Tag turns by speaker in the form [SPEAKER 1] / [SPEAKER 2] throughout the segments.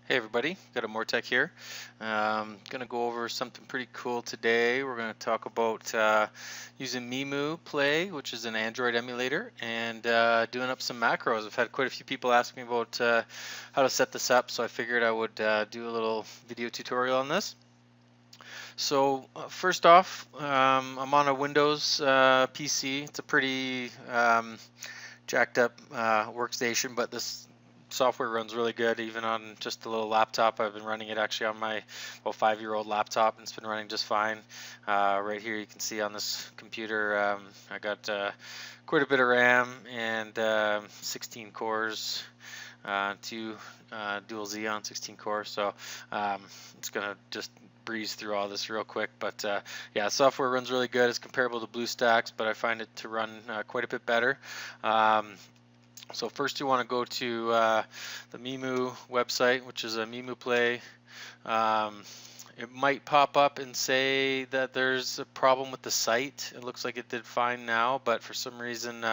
[SPEAKER 1] Hey everybody, got a Mortec here. Going to go over something pretty cool today. We're going to talk about using Memu Play, which is an Android emulator, and doing up some macros. I've had quite a few people ask me about how to set this up, so I figured I would do a little video tutorial on this. So first off, I'm on a Windows PC. It's a pretty jacked up workstation, but this software runs really good even on just a little laptop. I've been running it actually on my 5-year-old laptop, and it's been running just fine. Right here you can see on this computer I got quite a bit of RAM and 16 cores, two dual Xeon 16 cores, so it's gonna just breeze through all this real quick. But yeah, software runs really good. It's comparable to BlueStacks, but I find it to run quite a bit better. So first you want to go to the Memu website, which is a Memu Play. It might pop up and say that there's a problem with the site. It looks like it did fine now, but for some reason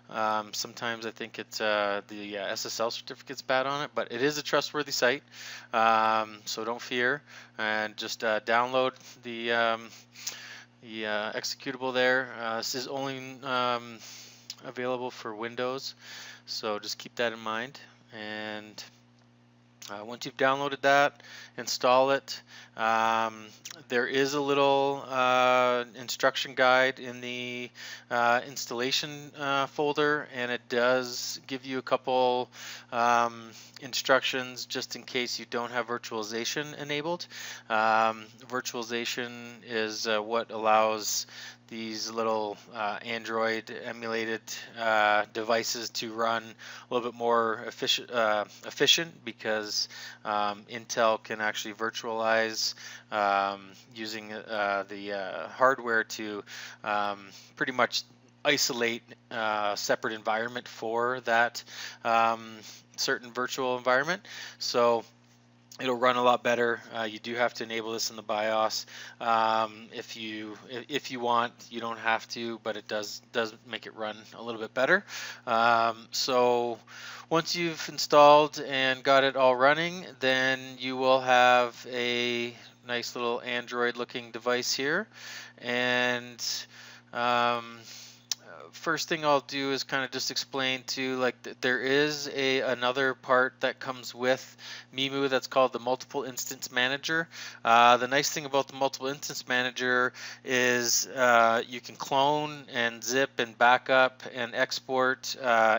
[SPEAKER 1] sometimes I think it's the SSL certificate's bad on it, but it is a trustworthy site, so don't fear, and just download the executable there. This is only available for Windows, so just keep that in mind. And once you've downloaded that, install it. There is a little instruction guide in the installation folder, and it does give you a couple instructions just in case you don't have virtualization enabled. Virtualization is what allows these little Android emulated devices to run a little bit more efficient because Intel can actually virtualize using the hardware to pretty much isolate a separate environment for that certain virtual environment. So it'll run a lot better. You do have to enable this in the BIOS if you want. You don't have to, but it does make it run a little bit better. So once you've installed and got it all running, then you will have a nice little Android looking device here. And first thing I'll do is kind of just explain to, like, there is another part that comes with Memu that's called the multiple instance manager. The nice thing about the multiple instance manager is you can clone and zip and backup and export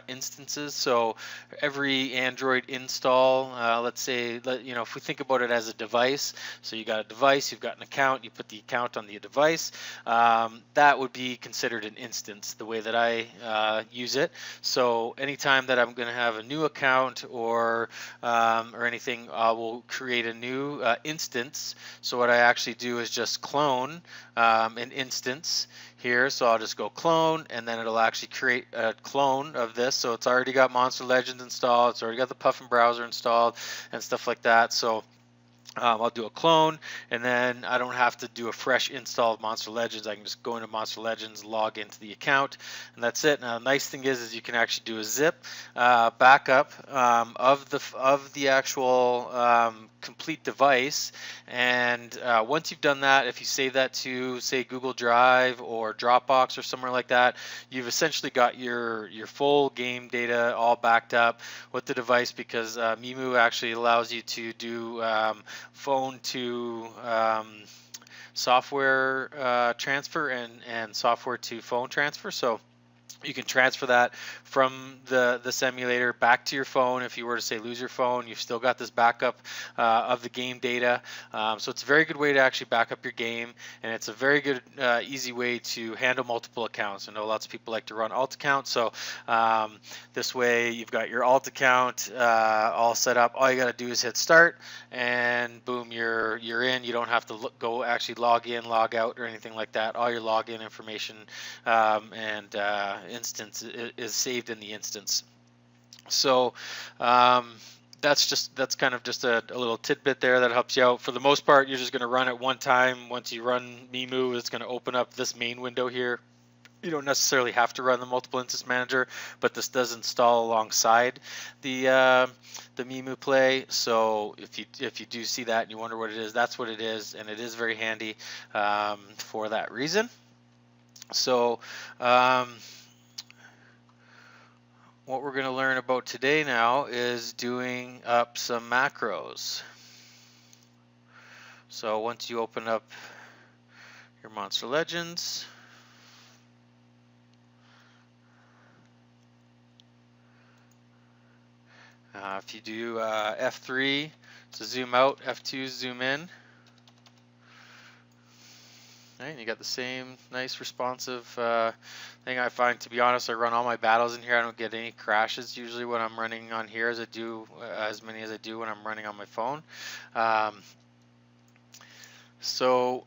[SPEAKER 1] instances. So every Android install, let's say, if we think about it as a device, so you got a device, you've got an account, you put the account on the device, that would be considered an instance the way that I use it. So anytime that I'm going to have a new account or anything, I will create a new instance. So what I actually do is just clone an instance here. So I'll just go clone, and then it'll actually create a clone of this. So it's already got Monster Legends installed, it's already got the Puffin browser installed and stuff like that. So I'll do a clone, and then I don't have to do a fresh install of Monster Legends. I can just go into Monster Legends, log into the account, and that's it. Now the nice thing is you can actually do a zip backup of the actual complete device. And once you've done that, if you save that to, say, Google Drive or Dropbox or somewhere like that, you've essentially got your full game data all backed up with the device, because Memu actually allows you to do phone to software transfer and software to phone transfer. So you can transfer that from this emulator back to your phone. If you were to, say, lose your phone, you've still got this backup of the game data. So it's a very good way to actually back up your game, and it's a very good easy way to handle multiple accounts. I know lots of people like to run alt accounts, so this way you've got your alt account all set up. All you got to do is hit start, and boom, you're in. You don't have to go actually log in, log out, or anything like that. All your login information and instance is saved in the instance. So that's kind of just a little tidbit there that helps you out. For the most part, you're just going to run it one time. Once you run Memu, it's going to open up this main window here You don't necessarily have to run the multiple instance manager, but this does install alongside the Memu Play. So if you do see that and you wonder what it is, that's what it is, and it is very handy for that reason. So what we're going to learn about today now is doing up some macros. So once you open up your Monster Legends, if you do F3 to zoom out, F2 zoom in, right, and you got the same nice responsive thing. I find, to be honest, I run all my battles in here. I don't get any crashes usually when I'm running on here as I do as many as I do when I'm running on my phone. So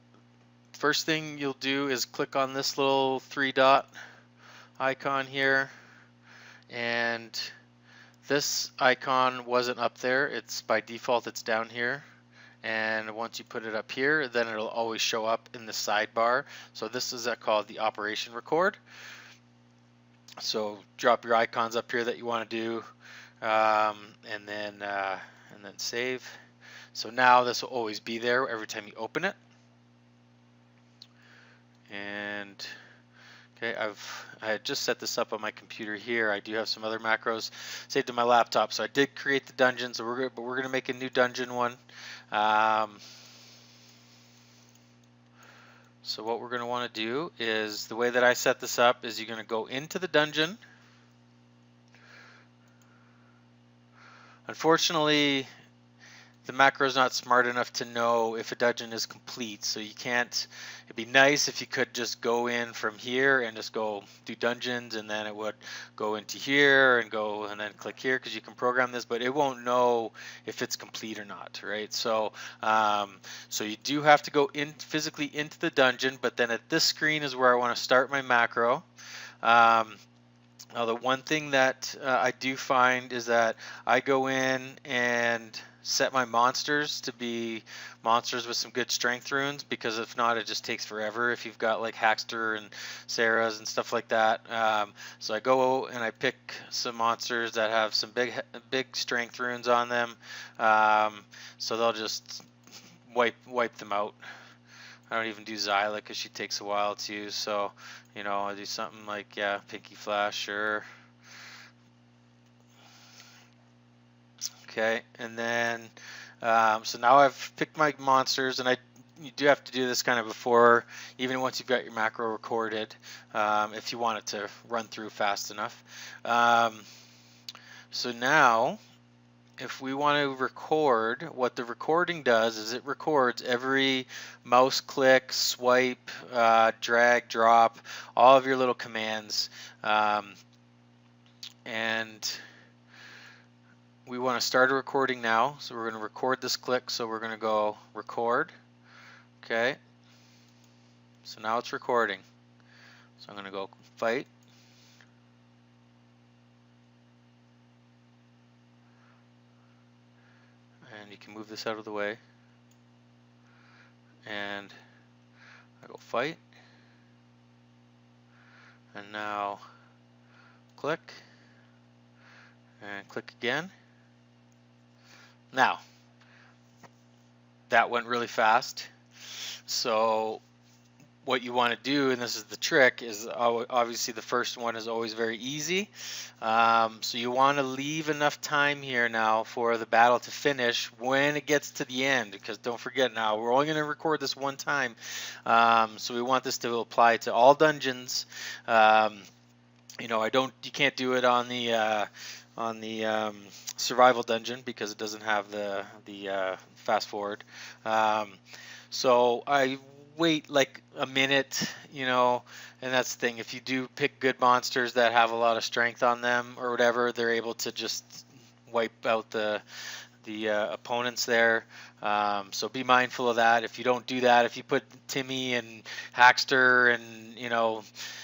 [SPEAKER 1] first thing you'll do is click on this little 3-dot icon here, and this icon wasn't up there. It's by default, it's down here. And once you put it up here, then it'll always show up in the sidebar. So this is called the operation record. So drop your icons up here that you want to do, and then save. So now this will always be there every time you open it. And okay, I had just set this up on my computer here. I do have some other macros saved to my laptop, so I did create the dungeon. So we're gonna make a new dungeon one. So what we're gonna want to do is, the way that I set this up is, you're gonna go into the dungeon. Unfortunately, the macro is not smart enough to know if a dungeon is complete, so you can't. It'd be nice if you could just go in from here and just go do dungeons, and then it would go into here and go and then click here, because you can program this, but it won't know if it's complete or not, right? So so you do have to go in physically into the dungeon, but then at this screen is where I want to start my macro. Now the one thing that I do find is that I go in and set my monsters to be monsters with some good strength runes, because if not, it just takes forever if you've got like Hackster and Sarahs and stuff like that. So I go and I pick some monsters that have some big strength runes on them, so they'll just wipe them out. I don't even do Zyla because she takes a while too. So, you know, I do something like, yeah, Pinky Flash, sure. Okay, and then so now I've picked my monsters, and you do have to do this kind of before, even once you've got your macro recorded, if you want it to run through fast enough. So now, if we want to record, what the recording does is it records every mouse click, swipe, drag, drop, all of your little commands, and we want to start a recording now. So we're going to record this click, so we're going to go record. Okay, so now it's recording. So I'm going to go fight. And you can move this out of the way. And I go fight. And now click. And click again. Now, that went really fast. So what you want to do, and this is the trick, is obviously the first one is always very easy. So you want to leave enough time here now for the battle to finish when it gets to the end, because don't forget, now we're only going to record this one time. So we want this to apply to all dungeons. You know, you can't do it on the survival dungeon because it doesn't have the fast forward. So I wait like a minute, you know, and that's the thing. If you do pick good monsters that have a lot of strength on them or whatever, they're able to just wipe out the opponents there. So be mindful of that. If you don't do that, if you put Timmy and Hackster and, you know,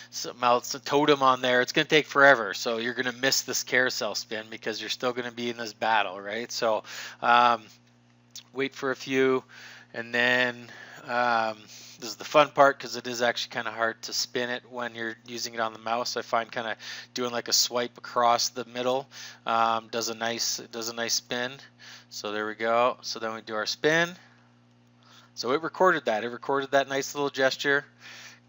[SPEAKER 1] something else, a totem on there, it's going to take forever. So you're going to miss this carousel spin because you're still going to be in this battle, right? So wait for a few, and then Um, this is the fun part because it is actually kind of hard to spin it when you're using it on the mouse. I find kind of doing like a swipe across the middle does a nice spin. So there we go. So then we do our spin. So it recorded that. It recorded that nice little gesture.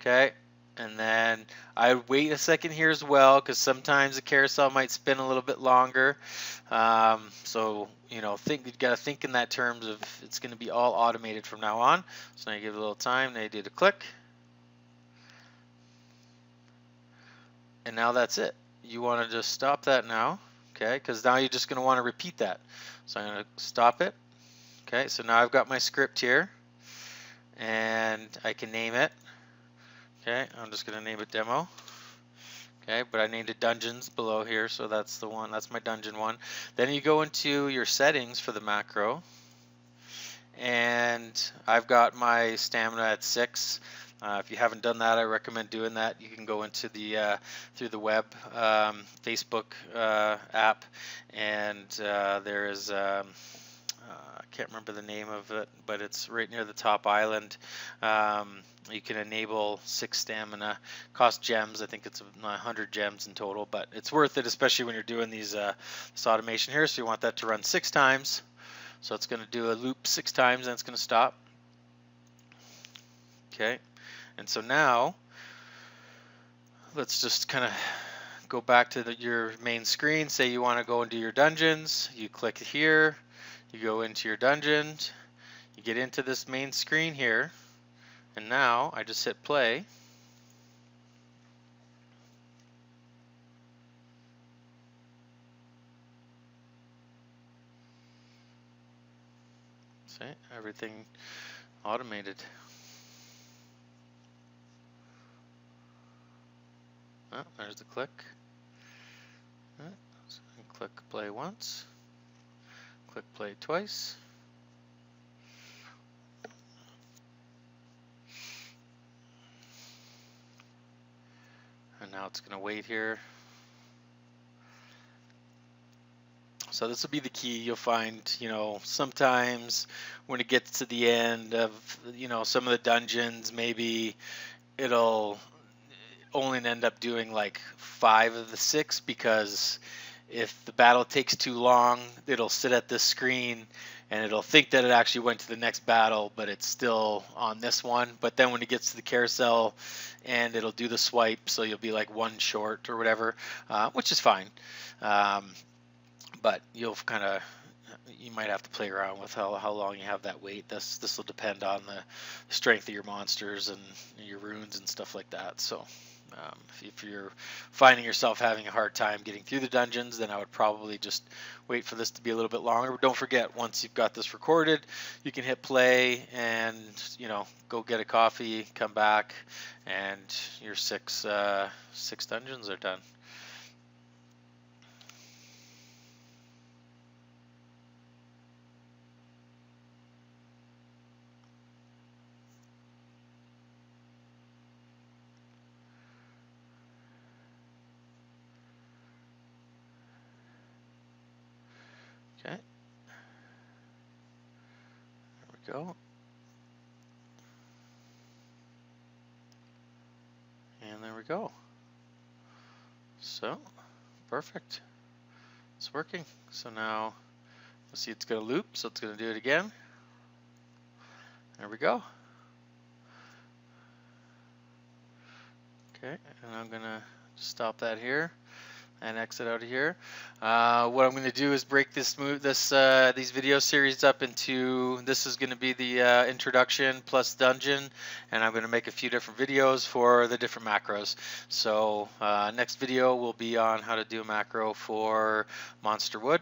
[SPEAKER 1] Okay. And then I wait a second here as well because sometimes the carousel might spin a little bit longer. So you know, you got to think in that terms of it's going to be all automated from now on. So now you give it a little time. Now you do the click, and now that's it. You want to just stop that now, okay? Because now you're just going to want to repeat that. So I'm going to stop it. Okay. So now I've got my script here, and I can name it. Okay, I'm just going to name it demo. Okay, but I named it dungeons below here, so that's the one, that's my dungeon one. Then you go into your settings for the macro, and I've got my stamina at 6. If you haven't done that, I recommend doing that. You can go into the through the web Facebook app, and there is I can't remember the name of it, but it's right near the top island. You can enable 6 stamina, cost gems. I think it's 100 gems in total, but it's worth it, especially when you're doing this automation here. So you want that to run 6 times. So it's going to do a loop 6 times, and it's going to stop. Okay, and so now let's just kind of go back to your main screen. Say you want to go into your dungeons. You click here. You go into your dungeon. You get into this main screen here. And now I just hit play. See, everything automated. Oh, there's the click. So click play once. Click play twice. And now it's going to wait here. So this will be the key. You'll find, you know, sometimes when it gets to the end of, you know, some of the dungeons, maybe it'll only end up doing like 5 of the 6, because if the battle takes too long, it'll sit at this screen and it'll think that it actually went to the next battle, but it's still on this one. But then when it gets to the carousel, and it'll do the swipe, so you'll be like 1 short or whatever, which is fine. But you might have to play around with how long you have that wait. This will depend on the strength of your monsters and your runes and stuff like that. So if you're finding yourself having a hard time getting through the dungeons, then I would probably just wait for this to be a little bit longer. But don't forget, once you've got this recorded, you can hit play and, you know, go get a coffee, come back, and your 6 dungeons are done. Okay, there we go. And there we go. So, perfect. It's working. So now, we'll see it's going to loop, so it's going to do it again. There we go. Okay, and I'm going to stop that here and exit out of here. What I'm going to do is break these video series up into, this is going to be the introduction plus dungeon, and I'm going to make a few different videos for the different macros. So next video will be on how to do a macro for Monster Wood.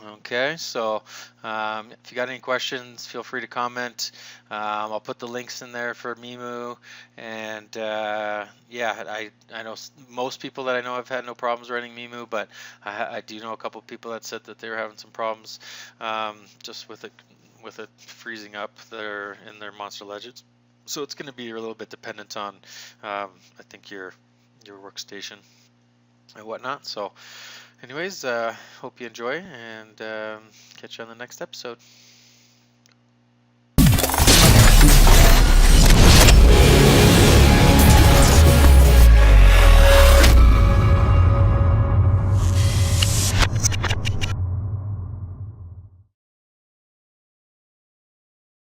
[SPEAKER 1] Okay, so if you got any questions, feel free to comment. I'll put the links in there for Memu, and yeah, I know most people that I know have had no problems running Memu, but I do know a couple people that said that they were having some problems just with it freezing up there in their Monster Legends. So it's going to be a little bit dependent on I think your workstation and whatnot. So anyways, hope you enjoy, and catch you on the next episode.